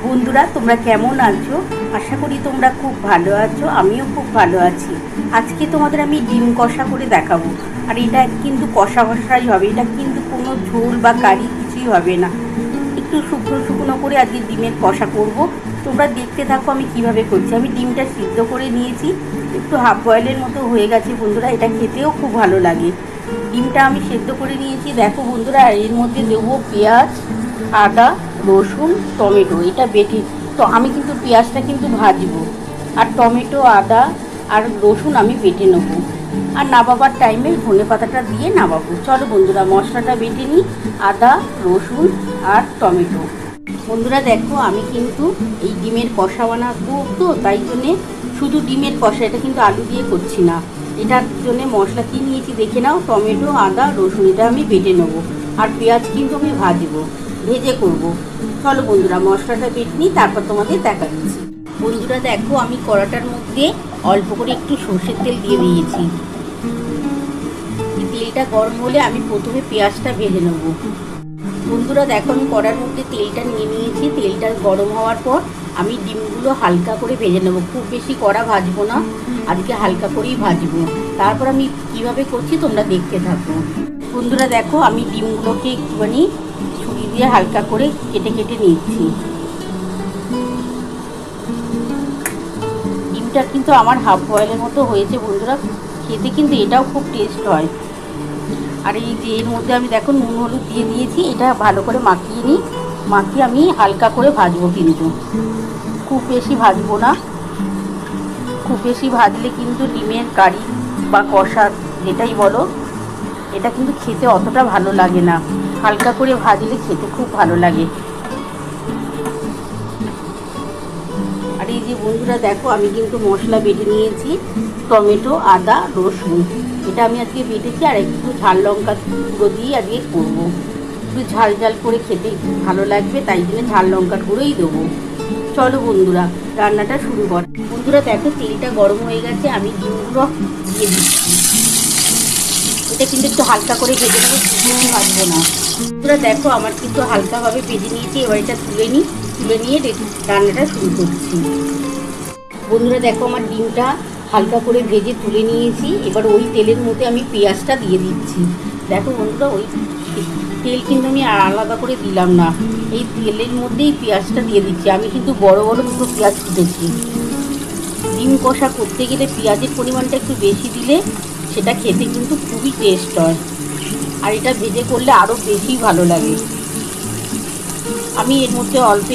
বন্ধুরা, তোমরা কেমন আছো? আশা করি তোমরা খুব ভালো আছো। আমিও খুব ভালো আছি। আজকে তোমাদের আমি ডিম কষা করে দেখাবো। আর এটা কিন্তু কষা কষাই হবে, এটা কিন্তু কোনো ঝোল বা কারি কিছুই হবে না। একটু শুকনো শুকনো করে আজকে ডিমের কষা করব। তোমরা দেখতে থাকো আমি কিভাবে করছি। আমি ডিমটা সিদ্ধ করে নিয়েছি, একটু হাফ বয়েলের মতো হয়ে গেছে বন্ধুরা। এটা খেতেও খুব ভালো লাগে। ডিমটা আমি সেদ্ধ করে নিয়েছি। দেখো বন্ধুরা, এর মধ্যে দেবো পেঁয়াজ, আদা, রসুন, টমেটো। এটা বেটে তো আমি কিন্তু পেঁয়াজটা কিন্তু ভাজবো, আর টমেটো, আদা আর রসুন আমি বেটে নেবো। আর নামাবার টাইমে ধনে পাতাটা দিয়ে নামাবো। চলো বন্ধুরা, মশলাটা বেটে নিই। আদা, রসুন আর টমেটো। বন্ধুরা দেখো, আমি কিন্তু এই ডিমের কষা বানাবো, তো তাই জন্যে শুধু ডিমের কষা, এটা কিন্তু আলু দিয়ে করছি না। এটার জন্যে মশলা কী নিয়েছি দেখে নাও। টমেটো, আদা, রসুন এটা আমি বেটে নেবো। আর পেঁয়াজ কিন্তু আমি ভাজবো, ভেজে করব। চলো বন্ধুরা, মশলাটা বেটে নিই, তারপর তোমাদের দেখাচ্ছি। বন্ধুরা দেখো, আমি কড়াটার মধ্যে অল্প করে একটু সর্ষের তেল দিয়ে দিয়েছি। তেলটা গরম হলে আমি প্রথমে পেঁয়াজটা ভেজে নেব। বন্ধুরা দেখো, আমি কড়ার মধ্যে তেলটা নিয়ে নিয়েছি। তেলটা গরম হওয়ার পর আমি ডিমগুলো হালকা করে ভেজে নেব। খুব বেশি কড়া ভাজবো না, আজকে হালকা করেই ভাজবো। তারপর আমি কিভাবে করছি তোমরা দেখতে থাকো। বন্ধুরা দেখো, আমি ডিমগুলোকে একটুখানি ছুরি দিয়ে হালকা করে কেটে কেটে নিচ্ছি। ডিমটা কিন্তু আমার হাফ বয়েলের মতো হয়েছে বন্ধুরা। খেতে কিন্তু এটাও খুব টেস্ট হয়। আর এই যে এর মধ্যে আমি দেখো নুন হলুদ দিয়ে দিয়েছি। এটা ভালো করে মাখিয়ে নিই। মাখিয়ে আমি হালকা করে ভাজবো, কিন্তু খুব বেশি ভাজবো না। খুব বেশি ভাজলে কিন্তু ডিমের কারি বা কষা যেটাই বলো, এটা কিন্তু খেতে অতটা ভালো লাগে না। হালকা করে ভাজলে খেতে খুব ভালো লাগে। আর এই যে বন্ধুরা দেখো, আমি কিন্তু মশলা বেটে নিয়েছি। টমেটো, আদা, রসুন এটা আমি আজকে বেটেছি। আর একটু ঝাল লঙ্কা গুঁড়ো দিয়ে আজকে করবো। একটু ঝাল ঝাল করে খেতে ভালো লাগবে, তাই জন্য ঝাল লঙ্কার গুঁড়োই দেবো। চলো বন্ধুরা, রান্নাটা শুরু কর। বন্ধুরা দেখো, তেলটা গরম হয়ে গেছে, আমি ডিমগুলো দিয়ে দিচ্ছি। এটা কিন্তু একটু হালকা করে ভেজে নেবো, বেশি ভাজবো না। বন্ধুরা দেখো, আমার কিন্তু হালকাভাবে ভেজে নিয়েছি। এবার এটা তুলে নিই। তুলে নিয়ে রান্নাটা শুরু করছি। বন্ধুরা দেখো, আমার ডিমটা হালকা করে ভেজে তুলে নিয়েছি। এবার ওই তেলের মধ্যে আমি পেঁয়াজটা দিয়ে দিচ্ছি। দেখো বন্ধুরা, ওই তেল কিন্তু আমি আলাদা করে দিলাম না, এই তেলের মধ্যেই পেঁয়াজটা দিয়ে দিচ্ছি। আমি কিন্তু বড় বড় দুটো পেঁয়াজ কুটেছি। ডিম কষা করতে গেলে পেঁয়াজের পরিমাণটা একটু বেশি দিলে সেটা খেতে কিন্তু খুবই টেস্ট হয়। আর এটা ভেজে করলে আরও বেশি ভালো লাগে। আমি এর মধ্যে অল্প